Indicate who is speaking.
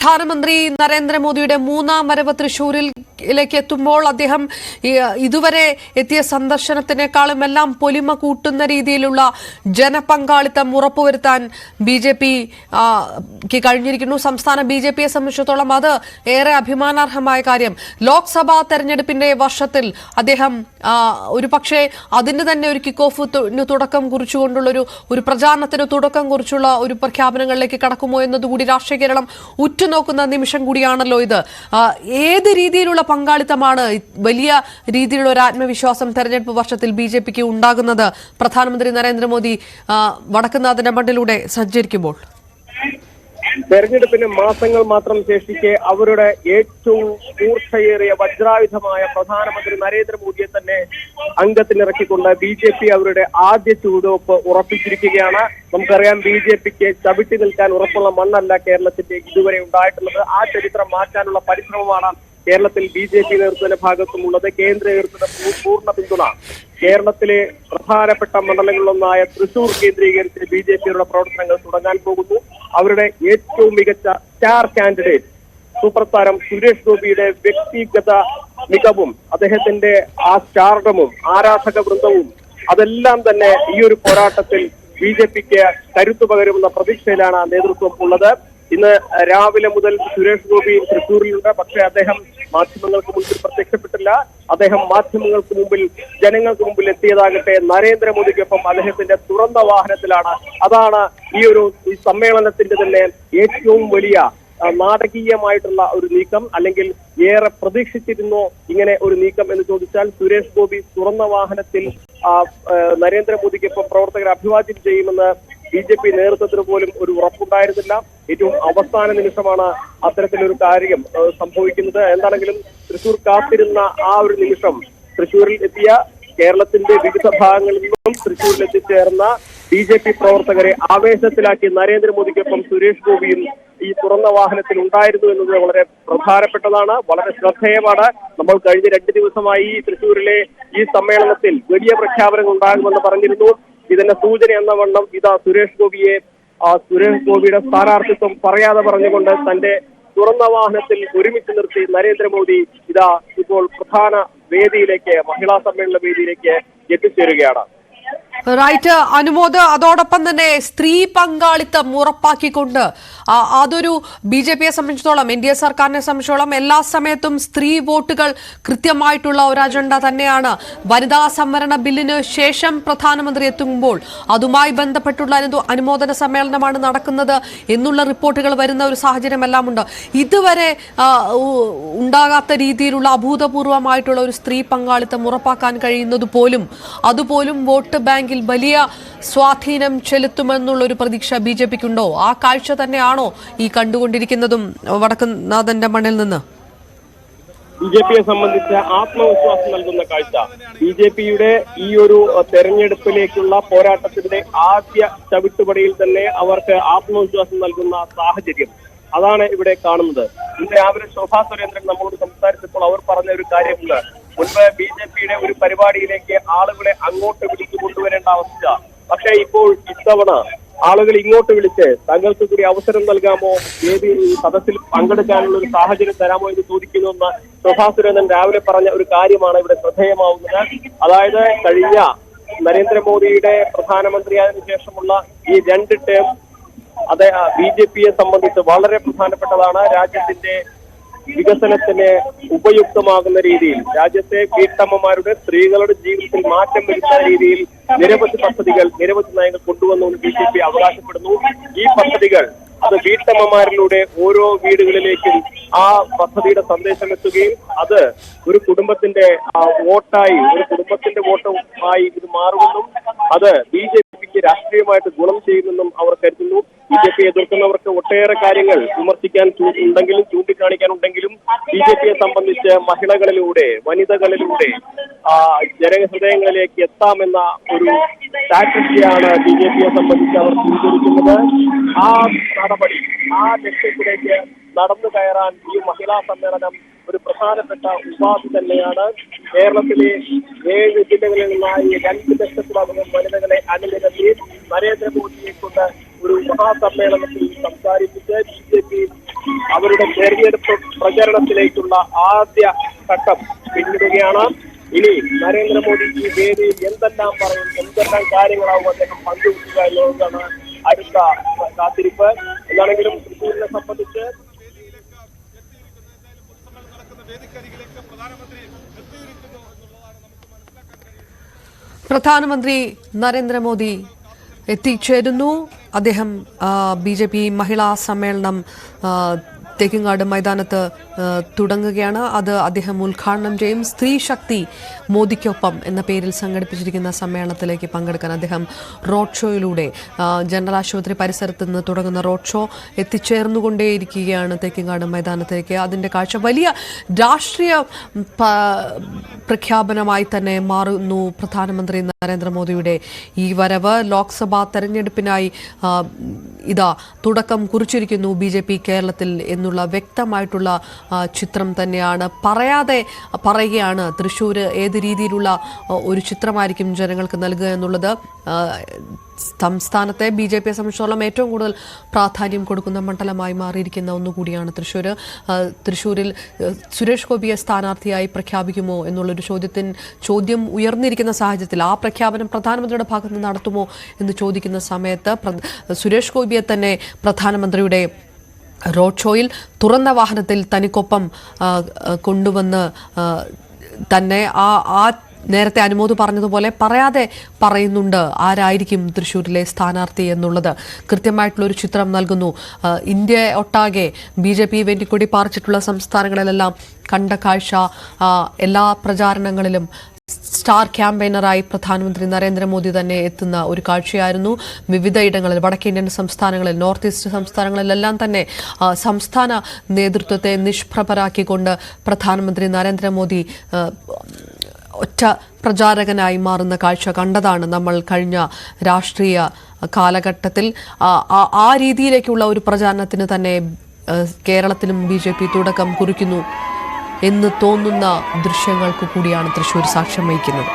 Speaker 1: പ്രധാനമന്ത്രി നരേന്ദ്രമോദിയുടെ മൂന്നാം വരവ് തൃശൂരിലേക്ക് എത്തുമ്പോൾ അദ്ദേഹം ഇതുവരെ എത്തിയ സന്ദർശനത്തിനേക്കാളും എല്ലാം പൊലിമ കൂട്ടുന്ന രീതിയിലുള്ള ജനപങ്കാളിത്തം ഉറപ്പുവരുത്താൻ ബിജെപിക്ക് കഴിഞ്ഞിരിക്കുന്നു. സംസ്ഥാന ബിജെപിയെ സംബന്ധിച്ചിടത്തോളം അത് ഏറെ അഭിമാനാർഹമായ കാര്യം. ലോക്സഭാ തെരഞ്ഞെടുപ്പിന്റെ വർഷത്തിൽ അദ്ദേഹം ഒരുപക്ഷെ അതിന് തന്നെ ഒരു കിക്ക് ഓഫിന് തുടക്കം കുറിച്ചുകൊണ്ടുള്ള ഒരു പ്രചാരണത്തിന് തുടക്കം കുറിച്ചുള്ള ഒരു പ്രഖ്യാപനങ്ങളിലേക്ക് കടക്കുമോ എന്നതുകൂടി രാഷ്ട്രീയ കേരളം ഉറ്റുനോക്കുന്ന നിമിഷം കൂടിയാണല്ലോ ഇത്. ഏത് രീതിയിലുള്ള പങ്കാളിത്തമാണ്, വലിയ രീതിയിലുള്ള ഒരു ആത്മവിശ്വാസം തെരഞ്ഞെടുപ്പ് വർഷത്തിൽ ബിജെപിക്ക് ഉണ്ടാകുന്നത് പ്രധാനമന്ത്രി നരേന്ദ്രമോദി വടക്കുന്നാഥന്റെ മണ്ണിലൂടെ സഞ്ചരിക്കുമ്പോൾ?
Speaker 2: തെരഞ്ഞെടുപ്പിന് മാസങ്ങൾ മാത്രം ശേഷിക്കെ അവരുടെ ഏറ്റവും മൂർച്ചയേറിയ വജ്രായുധമായ പ്രധാനമന്ത്രി നരേന്ദ്രമോദിയെ തന്നെ അംഗത്തിനിറക്കിക്കൊണ്ട് ബി.ജെ.പി. അവരുടെ ആദ്യ ചുവടുവെപ്പ് ഉറപ്പിച്ചിരിക്കുകയാണ്. നമുക്കറിയാം, ബി.ജെ.പിക്ക് ചവിട്ടി നിൽക്കാൻ ഉറപ്പുള്ള മണ്ണല്ല കേരളത്തിന്റെ ഇതുവരെ ഉണ്ടായിട്ടുള്ളത്. ആ ചരിത്രം മാറ്റാനുള്ള പരിശ്രമമാണ് കേരളത്തിൽ ബി.ജെ.പി. നേതൃത്വത്തിന്റെ ഭാഗത്തുമുള്ളത്. കേന്ദ്ര നേതൃത്വത്തിന്റെ പൂർണ്ണ പിന്തുണ കേരളത്തിലെ പ്രധാനപ്പെട്ട മണ്ഡലങ്ങളിലൊന്നായ തൃശൂർ കേന്ദ്രീകരിച്ച് ബി.ജെ.പിയുടെ പ്രവർത്തനങ്ങൾ തുടങ്ങാൻ പോകുന്നു. അവരുടെ ഏറ്റവും മികച്ച സ്റ്റാർ കാൻഡിഡേറ്റ് സൂപ്പർ താരം സുരേഷ് ഗോപിയുടെ വ്യക്തിഗത മികവും അദ്ദേഹത്തിന്റെ ആ സ്റ്റാർഡമും ആരാധക വൃന്ദവും അതെല്ലാം തന്നെ ഈ ഒരു പോരാട്ടത്തിൽ ബി.ജെ.പിക്ക് കരുത്തു പകരുമെന്ന പ്രതീക്ഷയിലാണ് നേതൃത്വം ഉള്ളത്. ഇന്ന് രാവിലെ മുതൽ സുരേഷ് ഗോപി തൃശൂരിലുണ്ട്. പക്ഷേ അദ്ദേഹം മാധ്യമങ്ങൾക്ക് മുമ്പിൽ പ്രത്യക്ഷപ്പെട്ടില്ല. അദ്ദേഹം മാധ്യമങ്ങൾക്ക് മുമ്പിൽ, ജനങ്ങൾക്ക് മുമ്പിൽ എത്തിയതാകട്ടെ നരേന്ദ്രമോദിക്കൊപ്പം അദ്ദേഹത്തിന്റെ തുറന്ന വാഹനത്തിലാണ്. അതാണ് ഈ സമ്മേളനത്തിന്റെ തന്നെ ഏറ്റവും വലിയ നാടകീയമായിട്ടുള്ള ഒരു നീക്കം. അല്ലെങ്കിൽ ഏറെ പ്രതീക്ഷിച്ചിരുന്നോ ഇങ്ങനെ ഒരു നീക്കം എന്ന് ചോദിച്ചാൽ, സുരേഷ് ഗോപി തുറന്ന വാഹനത്തിൽ നരേന്ദ്രമോദിക്കൊപ്പം പ്രവർത്തകരെ അഭിവാദ്യം ചെയ്യുമെന്ന് ബി.ജെ.പി. നേതൃത്വത്തിന് പോലും ഒരു ഉറപ്പുണ്ടായിരുന്നില്ല. ഏറ്റവും അവസാന നിമിഷമാണ് അത്തരത്തിലൊരു കാര്യം സംഭവിക്കുന്നത്. എന്താണെങ്കിലും തൃശൂർ കാത്തിരുന്ന ആ ഒരു നിമിഷം, തൃശൂരിൽ എത്തിയ കേരളത്തിന്റെ വിവിധ ഭാഗങ്ങളിൽ നിന്നും തൃശൂരിൽ എത്തിച്ചേർന്ന ബി.ജെ.പി. പ്രവർത്തകരെ ആവേശത്തിലാക്കി നരേന്ദ്രമോദിക്കൊപ്പം സുരേഷ് ഗോപിയും ഈ തുറന്ന വാഹനത്തിൽ ഉണ്ടായിരുന്നു എന്നത് വളരെ പ്രധാനപ്പെട്ടതാണ്, വളരെ ശ്രദ്ധേയമാണ്. നമ്മൾ കഴിഞ്ഞ 2 ദിവസമായി തൃശൂരിലെ ഈ സമ്മേളനത്തിൽ വലിയ പ്രഖ്യാപനങ്ങൾ ഉണ്ടാകുമെന്ന് പറഞ്ഞിരുന്നു. ഇതിന്റെ സൂചന എന്ന വണ്ണം ഇതാ സുരേഷ് ഗോപിയുടെ സ്ഥാനാർത്ഥിത്വം പറയാതെ പറഞ്ഞുകൊണ്ട് തന്റെ തുറന്ന വാഹനത്തിൽ ഒരുമിച്ച് നിർത്തി നരേന്ദ്രമോദി ഇതാ ഇപ്പോൾ പ്രധാന വേദിയിലേക്ക്, മഹിളാ സമ്മേളന വേദിയിലേക്ക് എത്തിച്ചേരുകയാണ്.
Speaker 1: റൈറ്റ് അനുമോദ്, അതോടൊപ്പം തന്നെ സ്ത്രീ പങ്കാളിത്തം ഉറപ്പാക്കിക്കൊണ്ട് അതൊരു ബി.ജെ.പിയെ സംബന്ധിച്ചിടത്തോളം, എൻ.ഡി.എ സർക്കാരിനെ സംബന്ധിച്ചിടത്തോളം എല്ലാ സമയത്തും സ്ത്രീ വോട്ടുകൾ കൃത്യമായിട്ടുള്ള ഒരു അജണ്ട തന്നെയാണ്. വനിതാ സംവരണ ബില്ലിന് ശേഷം പ്രധാനമന്ത്രി എത്തുമ്പോൾ അതുമായി ബന്ധപ്പെട്ടുള്ള അനുമോദന സമ്മേളനമാണ് നടക്കുന്നത് എന്നുള്ള റിപ്പോർട്ടുകൾ വരുന്ന ഒരു സാഹചര്യമെല്ലാം ഉണ്ട്. ഇതുവരെ ഉണ്ടാകാത്ത രീതിയിലുള്ള അഭൂതപൂർവമായിട്ടുള്ള ഒരു സ്ത്രീ പങ്കാളിത്തം ഉറപ്പാക്കാൻ കഴിയുന്നത് അതുപോലും വോട്ട് ബാങ്കിൽ വലിയ സ്വാധീനം ചെലുത്തുമെന്നുള്ളൊരു പ്രതീക്ഷ ബി.ജെ.പിക്കുണ്ടോ? ആ കാഴ്ച തന്നെയാണോ ഈ കണ്ടുകൊണ്ടിരിക്കുന്നതും വടക്കുന്നാഥന്റെ മണ്ണിൽ നിന്ന്?
Speaker 2: ബി.ജെ.പിയെ സംബന്ധിച്ച് ആത്മവിശ്വാസം നൽകുന്ന കാഴ്ച. ബി.ജെ.പിയുടെ ഈ ഒരു തെരഞ്ഞെടുപ്പിലേക്കുള്ള പോരാട്ടത്തിന്റെ ആദ്യ ചവിട്ടുപടിയിൽ തന്നെ അവർക്ക് ആത്മവിശ്വാസം നൽകുന്ന സാഹചര്യം, അതാണ് ഇവിടെ കാണുന്നത്. ഇന്ന് രാവിലെ ശോഭാ സുരേന്ദ്രൻ നമ്മളോട് സംസാരിച്ചപ്പോൾ അവർ പറഞ്ഞ ഒരു കാര്യമുണ്ട്. മുൻപ് ബി.ജെ.പിയുടെ ഒരു പരിപാടിയിലേക്ക് ആളുകളെ അങ്ങോട്ട് വിളിച്ചു കൊണ്ടുവരേണ്ട അവസ്ഥ, പക്ഷേ ഇപ്പോൾ ഇത്തവണ ആളുകൾ ഇങ്ങോട്ട് വിളിച്ച് തങ്ങൾക്ക് കൂടി അവസരം നൽകാമോ, ഈ സദസ്സിൽ പങ്കെടുക്കാനുള്ള ഒരു സാഹചര്യം തരാമോ എന്ന് ചോദിക്കുന്നുവെന്ന് ശോഭാ സുരേന്ദ്രൻ രാവിലെ പറഞ്ഞ ഒരു കാര്യമാണ് ഇവിടെ ശ്രദ്ധേയമാവുന്നത്. അതായത് കഴിഞ്ഞ നരേന്ദ്രമോദിയുടെ പ്രധാനമന്ത്രിയായതിനു ശേഷമുള്ള ഈ 2 ടേം ബി.ജെ.പിയെ സംബന്ധിച്ച് വളരെ പ്രധാനപ്പെട്ടതാണ്. രാജ്യത്തിന്റെ വികസനത്തിന് ഉപയുക്തമാകുന്ന രീതിയിൽ, രാജ്യത്തെ വീട്ടമ്മമാരുടെ, സ്ത്രീകളുടെ ജീവിതത്തിൽ മാറ്റം വരുത്തുന്ന രീതിയിൽ നിരവധി പദ്ധതികൾ, നിരവധി നയങ്ങൾ കൊണ്ടുവന്നുകൊണ്ട് ബി.ജെ.പി. അവകാശപ്പെടുന്നു. ഈ പദ്ധതികൾ അത് വീട്ടമ്മമാരിലൂടെ ഓരോ വീടുകളിലേക്കും ആ പദ്ധതിയുടെ സന്ദേശം എത്തുകയും അത് ഒരു കുടുംബത്തിന്റെ വോട്ടായി, ഒരു കുടുംബത്തിന്റെ വോട്ടായി ഇത് മാറുമെന്നും അത് ബി.ജെ.പിക്ക് രാഷ്ട്രീയമായിട്ട് ഗുണം ചെയ്യുമെന്നും അവർ കരുതുന്നു. ബി.ജെ.പി. എതിർക്കുന്നവർക്ക് ഒട്ടേറെ കാര്യങ്ങൾ വിമർശിക്കാൻ ഉണ്ടെങ്കിലും, ചൂണ്ടിക്കാണിക്കാനുണ്ടെങ്കിലും ബി.ജെ.പിയെ സംബന്ധിച്ച് മഹിളകളിലൂടെ, വനിതകളിലൂടെ ജനഹൃദയങ്ങളിലേക്ക് എത്താമെന്ന ഒരു സ്ട്രാറ്റജിയാണ് ബി.ജെ.പിയെ സംബന്ധിച്ച് അവർ സ്വീകരിക്കുന്നത്. ആ നടപടി, ആ ലക്ഷ്യത്തിലേക്ക് നടന്നു കയറാൻ ഈ മഹിളാ സമ്മേളനം ഒരു പ്രധാനപ്പെട്ട ഉപാധി തന്നെയാണ്. കേരളത്തിലെ 7 ജില്ലകളിൽ നിന്നായി 2 ലക്ഷത്തിലധികം വനിതകളെ അണിനിരത്തി നരേന്ദ്രമോദിയെ കൊണ്ട് ഒരു മഹാസമ്മേളനത്തിൽ സംസാരിപ്പിച്ച് ബി.ജെ.പി അവരുടെ തെരഞ്ഞെടുപ്പ് പ്രചരണത്തിലേക്കുള്ള ആദ്യ ഘട്ടം പിന്നിടുകയാണ്. ഇനി നരേന്ദ്രമോദി ഈ വേദിയിൽ എന്തെല്ലാം പറയും, എന്തെല്ലാം കാര്യങ്ങളാവും അദ്ദേഹം പങ്കുവെക്കുക എന്നുള്ളതാണ് അടുത്ത കാത്തിരിപ്പ്. എന്താണെങ്കിലും തൃശ്ശൂരിനെ സംബന്ധിച്ച്
Speaker 1: പ്രധാനമന്ത്രി നരേന്ദ്രമോദി എത്തിച്ചേരുന്നു. അദ്ദേഹം BJP മഹിളാ സമ്മേളനം തേക്കിങ്ങാട് മൈതാനത്ത് തുടങ്ങുകയാണ്. അത് അദ്ദേഹം ഉദ്ഘാടനം ചെയ്യും. സ്ത്രീ ശക്തി മോദിക്കൊപ്പം എന്ന പേരിൽ സംഘടിപ്പിച്ചിരിക്കുന്ന സമ്മേളനത്തിലേക്ക് പങ്കെടുക്കാൻ അദ്ദേഹം റോഡ് ഷോയിലൂടെ ജനറൽ ആശുപത്രി പരിസരത്ത് നിന്ന് തുടങ്ങുന്ന റോഡ് ഷോ എത്തിച്ചേർന്നുകൊണ്ടേയിരിക്കുകയാണ് തേക്കിങ്ങാട് മൈതാനത്തേക്ക്. അതിൻ്റെ കാഴ്ച വലിയ രാഷ്ട്രീയ പ്രഖ്യാപനമായി തന്നെ മാറുന്നു. പ്രധാനമന്ത്രി നരേന്ദ്രമോദിയുടെ ഈ വരവ് ലോക്സഭാ തെരഞ്ഞെടുപ്പിനായി ഇതാ തുടക്കം കുറിച്ചിരിക്കുന്നു BJP കേരളത്തിൽ എന്നുള്ള വ്യക്തമായിട്ടുള്ള ചിത്രം തന്നെയാണ്. പറയാതെ പറയുകയാണ് തൃശ്ശൂർ ഏത് രീതിയിലുള്ള ഒരു ചിത്രമായിരിക്കും ജനങ്ങൾക്ക് നൽകുക എന്നുള്ളത്. സംസ്ഥാനത്തെ BJPയെ സംബന്ധിച്ചിടത്തോളം ഏറ്റവും കൂടുതൽ പ്രാധാന്യം കൊടുക്കുന്ന മണ്ഡലമായി മാറിയിരിക്കുന്ന ഒന്നുകൂടിയാണ് തൃശ്ശൂർ. തൃശ്ശൂരിൽ സുരേഷ് ഗോപിയെ സ്ഥാനാർത്ഥിയായി പ്രഖ്യാപിക്കുമോ എന്നുള്ളൊരു ചോദ്യം ഉയർന്നിരിക്കുന്ന സാഹചര്യത്തിൽ ആ പ്രഖ്യാപനം പ്രധാനമന്ത്രിയുടെ ഭാഗത്ത് നിന്ന് നടത്തുമോ എന്ന് ചോദിക്കുന്ന സമയത്ത് സുരേഷ് ഗോപിയെ തന്നെ പ്രധാനമന്ത്രിയുടെ റോഡ് ഷോയിൽ തുറന്ന വാഹനത്തിൽ തനിക്കൊപ്പം കൊണ്ടുവന്ന് തന്നെ ആ നേരത്തെ അനുമോദ് പറഞ്ഞതുപോലെ പറയാതെ പറയുന്നുണ്ട് ആരായിരിക്കും തൃശ്ശൂരിലെ സ്ഥാനാർത്ഥി എന്നുള്ളത്. കൃത്യമായിട്ടുള്ളൊരു ചിത്രം നൽകുന്നു. ഇന്ത്യ ഒട്ടാകെ BJP വെന്റിക്കൊടി പാറിച്ചിട്ടുള്ള സംസ്ഥാനങ്ങളിലെല്ലാം കണ്ട കാഴ്ച എല്ലാ പ്രചാരണങ്ങളിലും സ്റ്റാർ ക്യാമ്പയിനറായി പ്രധാനമന്ത്രി നരേന്ദ്രമോദി തന്നെ എത്തുന്ന ഒരു കാഴ്ചയായിരുന്നു. വിവിധ ഇടങ്ങളിൽ വടക്കേന്ത്യൻ സംസ്ഥാനങ്ങളിൽ, നോർത്ത് ഈസ്റ്റ് സംസ്ഥാനങ്ങളിലെല്ലാം തന്നെ സംസ്ഥാന നേതൃത്വത്തെ നിഷ്പ്രഭരാക്കിക്കൊണ്ട് പ്രധാനമന്ത്രി നരേന്ദ്രമോദി ഒറ്റ പ്രചാരകനായി മാറുന്ന കാഴ്ച കണ്ടതാണ് നമ്മൾ കഴിഞ്ഞ രാഷ്ട്രീയ കാലഘട്ടത്തിൽ. ആ രീതിയിലേക്കുള്ള ഒരു പ്രചാരണത്തിന് തന്നെ കേരളത്തിലും BJP തുടക്കം കുറിക്കുന്നു എന്ന് തോന്നുന്ന ദൃശ്യങ്ങൾക്ക് കൂടിയാണ് തൃശ്ശൂർ സാക്ഷ്യം വഹിക്കുന്നത്.